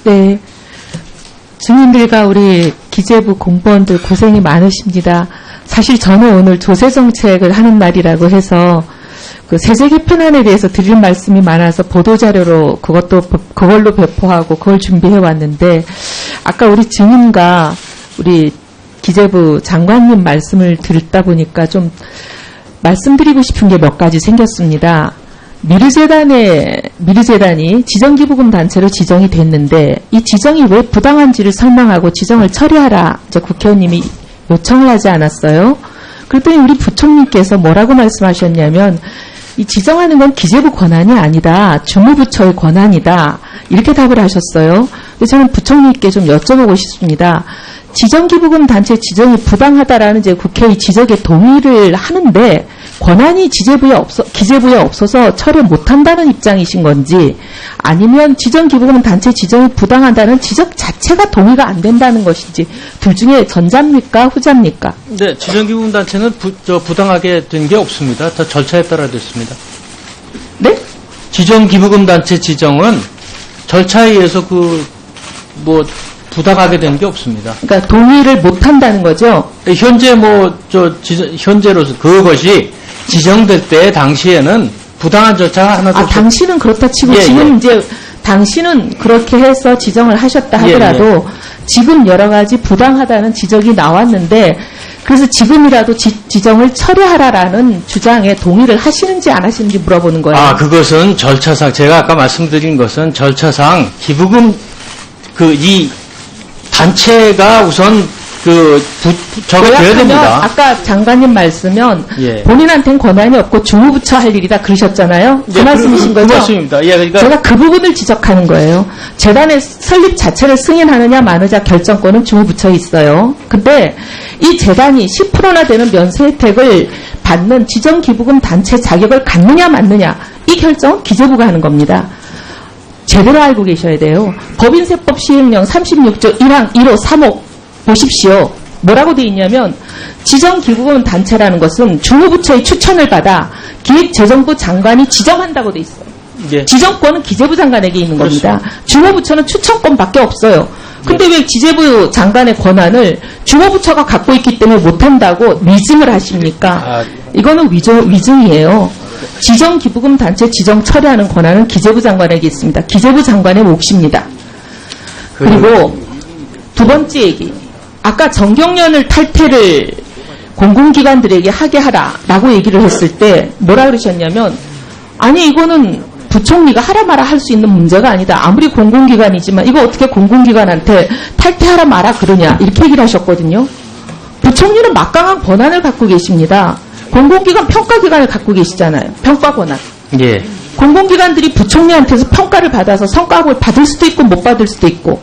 네. 주민들과 우리 기재부 공무원들 고생이 많으십니다. 사실 저는 오늘 조세정책을 하는 날이라고 해서 그 세제 개편안에 대해서 드릴 말씀이 많아서 보도자료로 그걸로 배포하고 그걸 준비해 왔는데 아까 우리 증인과 우리 기재부 장관님 말씀을 듣다 보니까 좀 말씀드리고 싶은 게 몇 가지 생겼습니다. 미르재단이 지정기부금 단체로 지정이 됐는데 이 지정이 왜 부당한지를 설명하고 지정을 처리하라 이제 국회의원님이 요청을 하지 않았어요. 그랬더니 우리 부총리께서 뭐라고 말씀하셨냐면 이 지정하는 건 기재부 권한이 아니다. 주무부처의 권한이다. 이렇게 답을 하셨어요. 그래서 저는 부총리께 좀 여쭤보고 싶습니다. 지정기부금 단체 지정이 부당하다라는 이제 국회의 지적에 동의를 하는데 권한이 기재부에 없어서 처리 못한다는 입장이신 건지 아니면 지정기부금 단체 지정이 부당하다는 지적 자체가 동의가 안 된다는 것인지 둘 중에 전자입니까 후자입니까? 네, 지정기부금 단체는 부당하게 된 게 없습니다. 다 절차에 따라 됐습니다. 네? 지정기부금 단체 지정은 절차에 의해서 부당하게 된 게 없습니다. 그러니까 동의를 못 한다는 거죠? 현재 현재로서 그것이 지정될 때 당시에는 부당한 절차가 하나도 없었습니다. 당시는 그렇다 치고 지금 이제 당시는 그렇게 해서 지정을 하셨다 하더라도 지금 여러 가지 부당하다는 지적이 나왔는데 그래서 지금이라도 지정을 처리하라라는 주장에 동의를 하시는지 안 하시는지 물어보는 거예요. 그것은 절차상 제가 아까 말씀드린 것은 절차상 기부금 이 단체가 우선 저게 돼야 됩니다. 아까 장관님 말씀은 본인한테는 권한이 없고 주무부처 할 일이다 그러셨잖아요. 그 말씀이신 거죠? 그 말씀입니다. 그러니까 제가 그 부분을 지적하는 거예요. 재단의 설립 자체를 승인하느냐 마느냐 결정권은 주무부처에 있어요. 근데 이 재단이 10%나 되는 면세 혜택을 받는 지정기부금 단체 자격을 갖느냐 마느냐 이 결정은 기재부가 하는 겁니다. 제대로 알고 계셔야 돼요. 법인세법 시행령 36조 1항 1호 3호 보십시오. 뭐라고 되어 있냐면 지정기부금 단체라는 것은 주무부처의 추천을 받아 기획재정부 장관이 지정한다고 되어 있어요. 지정권은 기재부 장관에게 있는 겁니다. 주무부처는 추천권밖에 없어요. 근데 왜 기재부 장관의 권한을 주무부처가 갖고 있기 때문에 못한다고 위증을 하십니까? 이거는 위증이에요. 지정기부금 단체 지정 처리하는 권한은 기재부 장관에게 있습니다. 기재부 장관의 몫입니다. 그리고 두 번째 얘기. 아까 정경련을 탈퇴를 공공기관들에게 하게 하라라고 얘기를 했을 때 뭐라 그러셨냐면 아니 이거는 부총리가 하라 마라 할 수 있는 문제가 아니다. 아무리 공공기관이지만 이거 어떻게 공공기관한테 탈퇴하라 마라 그러냐 이렇게 얘기를 하셨거든요. 부총리는 막강한 권한을 갖고 계십니다. 공공기관 평가기관을 갖고 계시잖아요. 평가 권한. 공공기관들이 부총리한테서 평가를 받아서 성과급을 받을 수도 있고 못 받을 수도 있고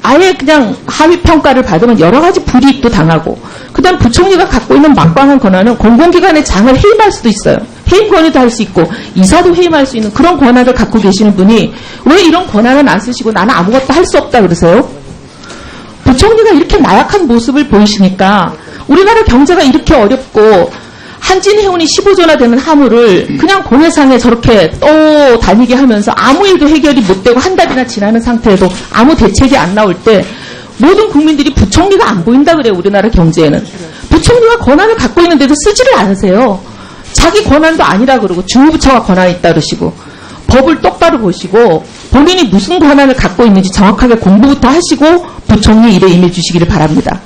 아예 그냥 하위 평가를 받으면 여러 가지 불이익도 당하고 그다음 부총리가 갖고 있는 막강한 권한은 공공기관의 장을 해임할 수도 있어요. 해임 권유도 할 수 있고 이사도 해임할 수 있는 그런 권한을 갖고 계시는 분이 왜 이런 권한은 안 쓰시고 나는 아무것도 할 수 없다 그러세요? 부총리가 이렇게 나약한 모습을 보이시니까 우리나라 경제가 이렇게 어렵고 한진해운이 15조나 되는 화물을 그냥 공해상에 저렇게 다니게 하면서 아무 일도 해결이 못 되고 한 달이나 지나는 상태에도 아무 대책이 안 나올 때 모든 국민들이 부총리가 안 보인다 그래요. 우리나라 경제에는. 부총리가 권한을 갖고 있는데도 쓰지를 않으세요. 자기 권한도 아니라 그러고 주무부처가 권한이 있다 그러시고 법을 똑바로 보시고 본인이 무슨 권한을 갖고 있는지 정확하게 공부부터 하시고 부총리 일에 임해 주시기를 바랍니다.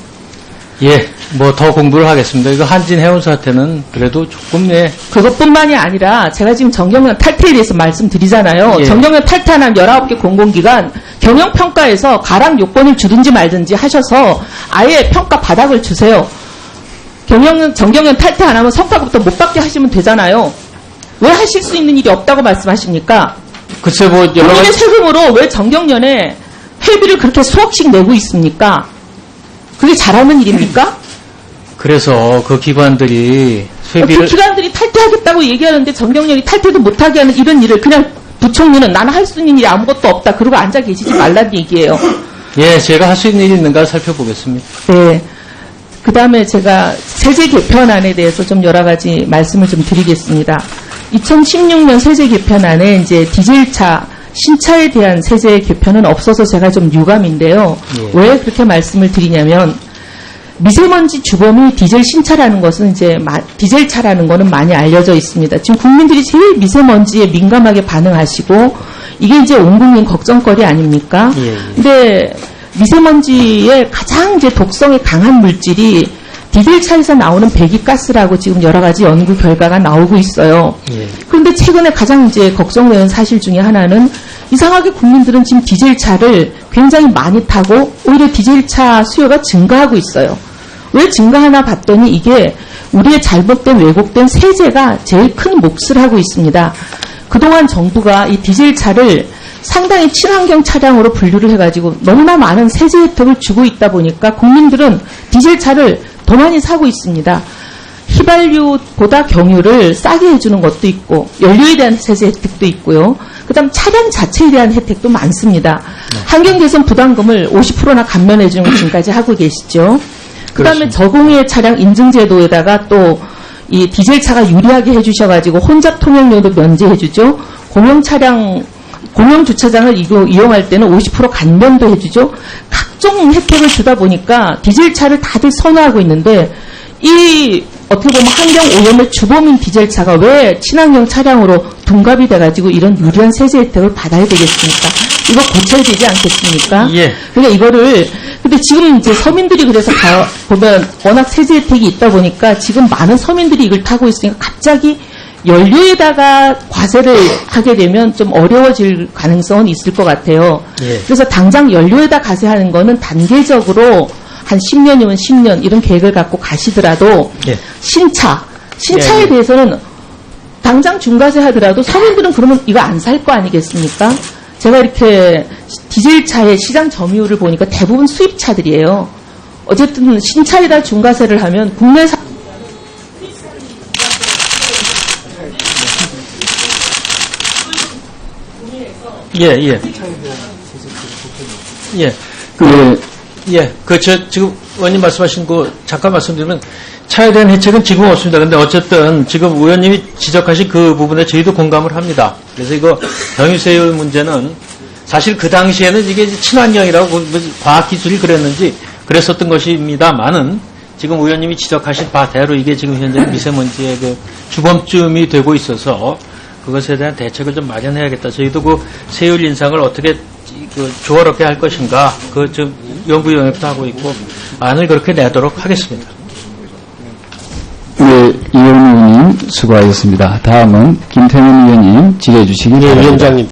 더 공부를 하겠습니다. 이거 한진해운 사태는 그래도 조금 그것뿐만이 아니라 제가 지금 정경련 탈퇴에 대해서 말씀드리잖아요. 정경련 탈퇴한 19개 공공기관 경영평가에서 가랑 요건을 주든지 말든지 하셔서 아예 평가 바닥을 주세요. 정경련 탈퇴 안 하면 성과급부터 못 받게 하시면 되잖아요. 왜 하실 수 있는 일이 없다고 말씀하십니까? 글쎄 국민의 세금으로 왜 정경련에 회비를 그렇게 수억씩 내고 있습니까? 그게 잘하는 일입니까? 그래서 그 기관들이 회비를 그 기관들이 탈퇴하겠다고 얘기하는데 정경련이 탈퇴도 못하게 하는 이런 일을 그냥 부총리는 나는 할 수 있는 일이 아무것도 없다. 그러고 앉아 계시지 말라는 얘기예요. 제가 할 수 있는 일이 있는가 살펴보겠습니다. 네. 그 다음에 제가 세제 개편안에 대해서 좀 여러 가지 말씀을 좀 드리겠습니다. 2016년 세제 개편안에 이제 디젤차 신차에 대한 세제 개편은 없어서 제가 좀 유감인데요. 예. 왜 그렇게 말씀을 드리냐면 미세먼지 주범이 디젤 신차라는 것은 이제 디젤 차라는 거는 많이 알려져 있습니다. 지금 국민들이 제일 미세먼지에 민감하게 반응하시고 이게 이제 온 국민 걱정거리 아닙니까? 예, 예. 근데 미세먼지의 가장 이제 독성이 강한 물질이 디젤 차에서 나오는 배기가스라고 지금 여러 가지 연구 결과가 나오고 있어요. 예. 그런데 최근에 가장 이제 걱정되는 사실 중에 하나는 이상하게 국민들은 지금 디젤 차를 굉장히 많이 타고 오히려 디젤 차 수요가 증가하고 있어요. 왜 증가하나 봤더니 이게 우리의 잘못된 왜곡된 세제가 제일 큰 몫을 하고 있습니다. 그동안 정부가 이 디젤 차를 상당히 친환경 차량으로 분류를 해가지고 너무나 많은 세제 혜택을 주고 있다 보니까 국민들은 디젤 차를 더 많이 사고 있습니다. 휘발유보다 경유를 싸게 해주는 것도 있고 연료에 대한 세제 혜택도 있고요. 그다음 차량 자체에 대한 혜택도 많습니다. 환경개선 부담금을 50%나 감면해주는 걸 지금까지 하고 계시죠. 그다음에 저공해 차량 인증제도에다가 또 이 디젤 차가 유리하게 해주셔가지고 혼잡 통행료도 면제해주죠. 공용 주차장을 이용할 때는 50% 감면도 해주죠. 각종 혜택을 주다 보니까 디젤 차를 다들 선호하고 있는데 이 어떻게 보면 환경 오염의 주범인 디젤 차가 왜 친환경 차량으로 둔갑이 돼가지고 이런 유리한 세제 혜택을 받아야 되겠습니까? 이거 고쳐야 되지 않겠습니까? 예. 그러니까 이거를 근데 지금 이제 서민들이 그래서 보면 워낙 세제 혜택이 있다 보니까 지금 많은 서민들이 이걸 타고 있으니까 갑자기 연료에다가 과세를 하게 되면 좀 어려워질 가능성은 있을 것 같아요. 예. 그래서 당장 연료에다 과세하는 거는 단계적으로 한 10년이면 10년 이런 계획을 갖고 가시더라도 예. 신차에 예, 예. 대해서는 당장 중과세 하더라도 서민들은 그러면 이거 안 살 거 아니겠습니까? 제가 이렇게 디젤 차의 시장 점유율을 보니까 대부분 수입차들이에요. 어쨌든 신차에다 중과세를 하면 국내사 예. 지금 의원님 말씀하신 거 잠깐 말씀드리면 차에 대한 혜택은 지금 없습니다. 근데 어쨌든 지금 의원님이 지적하신 그 부분에 저희도 공감을 합니다. 그래서 이거 경유세율 문제는 사실 그 당시에는 이게 친환경이라고 과학기술이 그랬는지 그랬었던 것입니다만은 지금 의원님이 지적하신 바대로 이게 지금 현재 미세먼지의 그 주범쯤이 되고 있어서 그것에 대한 대책을 좀 마련해야겠다. 저희도 그 세율 인상을 어떻게 조화롭게 할 것인가 그 좀 연구 영역도 하고 있고 안을 그렇게 내도록 하겠습니다. 네, 이현우 의원님 수고하셨습니다. 다음은 김태훈 의원님 질의해 주시기 바랍니다. 위원장님.